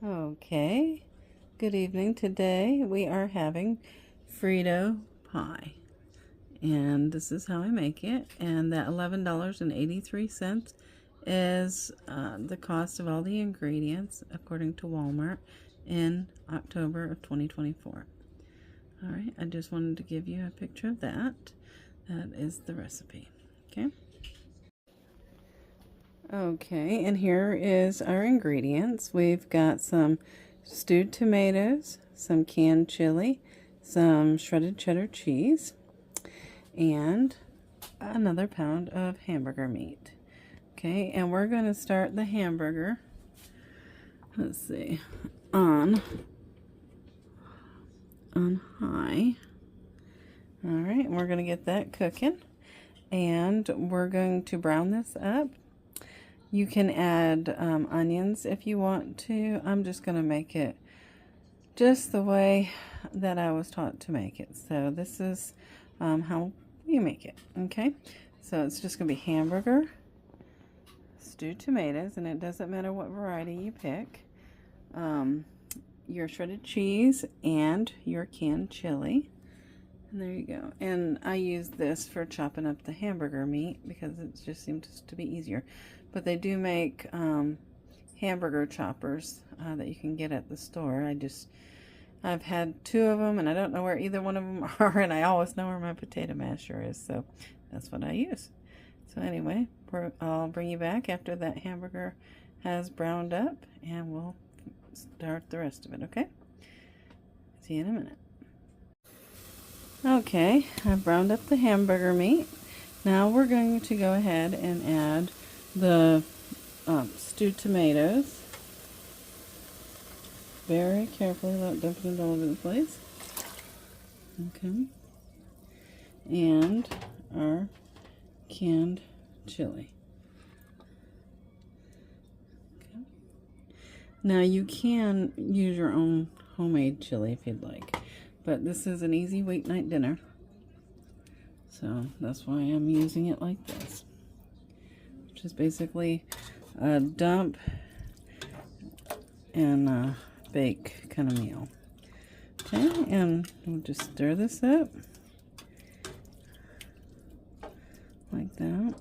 Okay, good evening. Today we are having Frito pie, and this is how I make it. And that $11.83 is the cost of all the ingredients according to Walmart in October of 2024. All right, I just wanted to give you a picture of that. That is the recipe. Okay, and here is our ingredients. We've got some stewed tomatoes, some canned chili, some shredded cheddar cheese, and another pound of hamburger meat. Okay, and we're going to start the hamburger, let's see, on high. All right, and we're going to get that cooking, and we're going to brown this up. You can add onions if you want to. I'm just going to make it just the way that I was taught to make it. So this is how you make it. Okay, so it's just going to be hamburger, stewed tomatoes, and it doesn't matter what variety you pick, your shredded cheese, and your canned chili. And there you go. And I use this for chopping up the hamburger meat because it just seems to be easier. But they do make hamburger choppers that you can get at the store. I've had 2 of them, and I don't know where either one of them are, and I always know where my potato masher is, so that's what I use. So anyway, I'll bring you back after that hamburger has browned up, and we'll start the rest of it, okay? See you in a minute. Okay, I've browned up the hamburger meat. Now we're going to go ahead and add the stewed tomatoes. Very carefully, without dumping it all over the place. Okay. And our canned chili. Okay. Now you can use your own homemade chili if you'd like. But this is an easy weeknight dinner, so that's why I'm using it like this, which is basically a dump and bake kind of meal. Okay, and we'll just stir this up like that.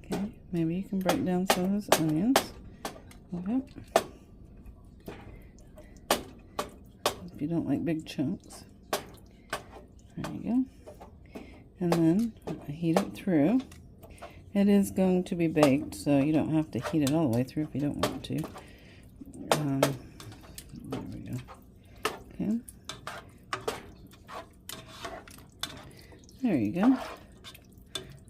Okay, maybe you can break down some of those onions. Okay. If you don't like big chunks. There you go. And then I heat it through. It is going to be baked, so you don't have to heat it all the way through if you don't want to. There we go. Okay. There you go.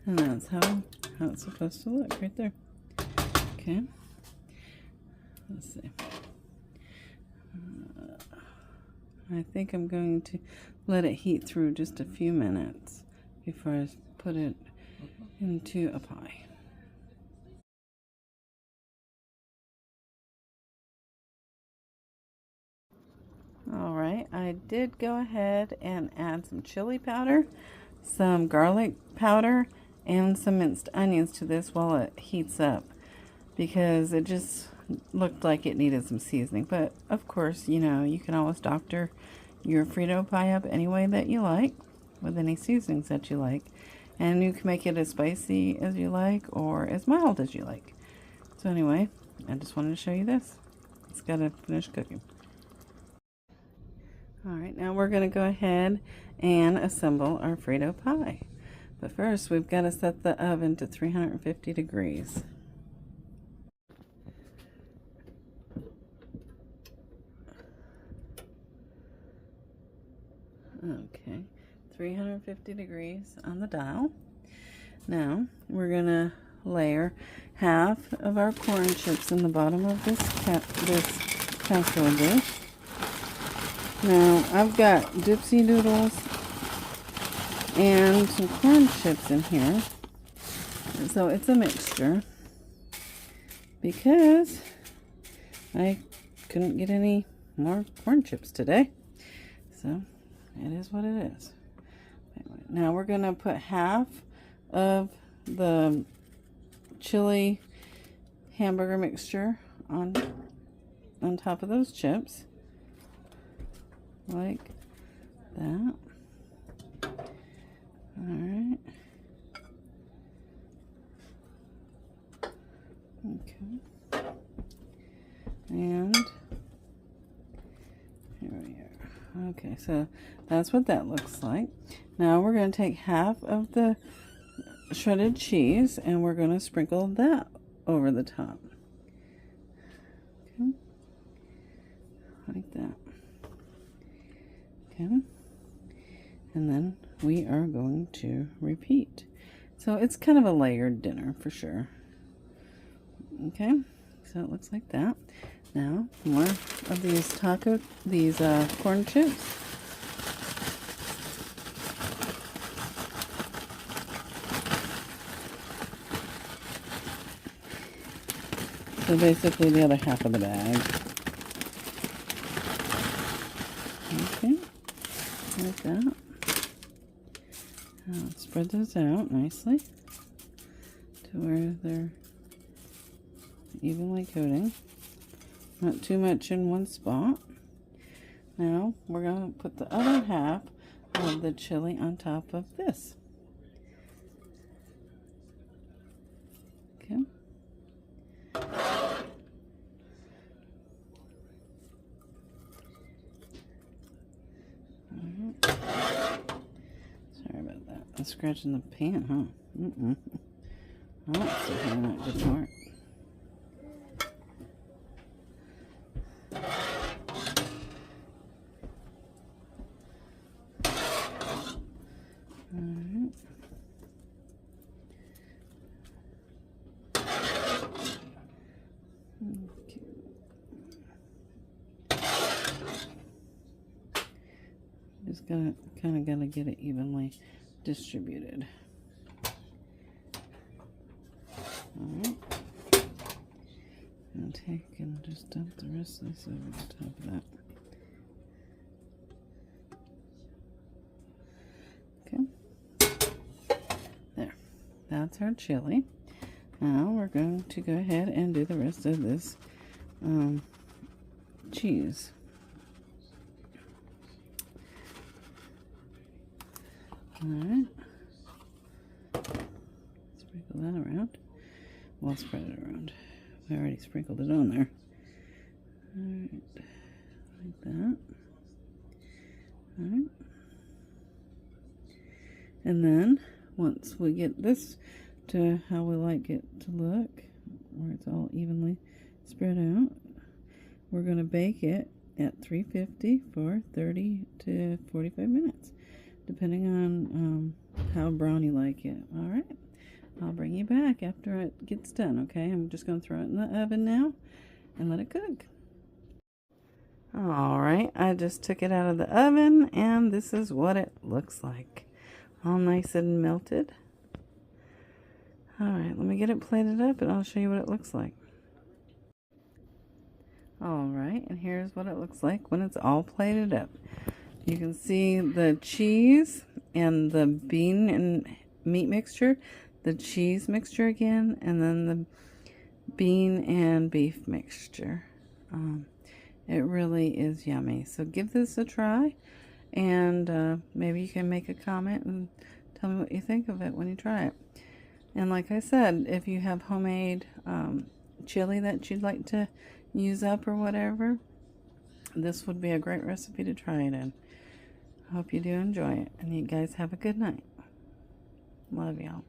And that's how it's supposed to look right there. Okay. Let's see. I think I'm going to let it heat through just a few minutes before I put it into a pie. Alright, I did go ahead and add some chili powder, some garlic powder, and some minced onions to this while it heats up, because it just looked like it needed some seasoning. But of course, you know, you can always doctor your Frito pie up any way that you like, with any seasonings that you like, and you can make it as spicy as you like or as mild as you like. So anyway, I just wanted to show you this. It's got to finish cooking. Alright, now we're going to go ahead and assemble our Frito pie. But first, we've got to set the oven to 350 degrees. Okay, 350 degrees on the dial. Now, we're going to layer half of our corn chips in the bottom of this casserole dish. Now, I've got Dipsy Doodles and some corn chips in here. So it's a mixture, because I couldn't get any more corn chips today. So it is what it is. Anyway, now we're going to put half of the chili hamburger mixture on top of those chips, like that. All right. Okay. And here we are. Okay, so that's what that looks like. Now we're going to take half of the shredded cheese and we're going to sprinkle that over the top. Okay. Like that. Okay. And then we are going to repeat. So it's kind of a layered dinner for sure. Okay, so it looks like that. Now, more of these corn chips. So basically the other half of the bag. Okay, like that. Now let's spread those out nicely to where they're evenly coating. Not too much in one spot. Now we're going to put the other half of the chili on top of this. Okay. Sorry about that. I'm scratching the pan, huh? Oh, that's definitely not good work. Alright. Okay. Just kind of gotta get it evenly distributed. Alright. And take and just dump the rest of this over the top of that. Okay. There. That's our chili. Now we're going to go ahead and do the rest of this cheese. Alright. Sprinkle that around. We'll spread it around. We already sprinkled it on there. Alright. Like that. Alright. And then, once we get this to how we like it to look, where it's all evenly spread out, we're going to bake it at 350 for 30 to 45 minutes, depending on how brown you like it. Alright, I'll bring you back after it gets done, okay? I'm just going to throw it in the oven now and let it cook. Alright, I just took it out of the oven and this is what it looks like. All nice and melted. Alright, let me get it plated up and I'll show you what it looks like. Alright, and here's what it looks like when it's all plated up. You can see the cheese and the bean and meat mixture, the cheese mixture again, and then the bean and beef mixture. It really is yummy. So give this a try, and maybe you can make a comment and tell me what you think of it when you try it. And like I said, if you have homemade chili that you'd like to use up or whatever, this would be a great recipe to try it in. I hope you do enjoy it, and you guys have a good night. Love y'all.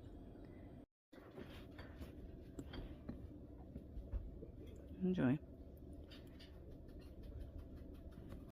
Enjoy.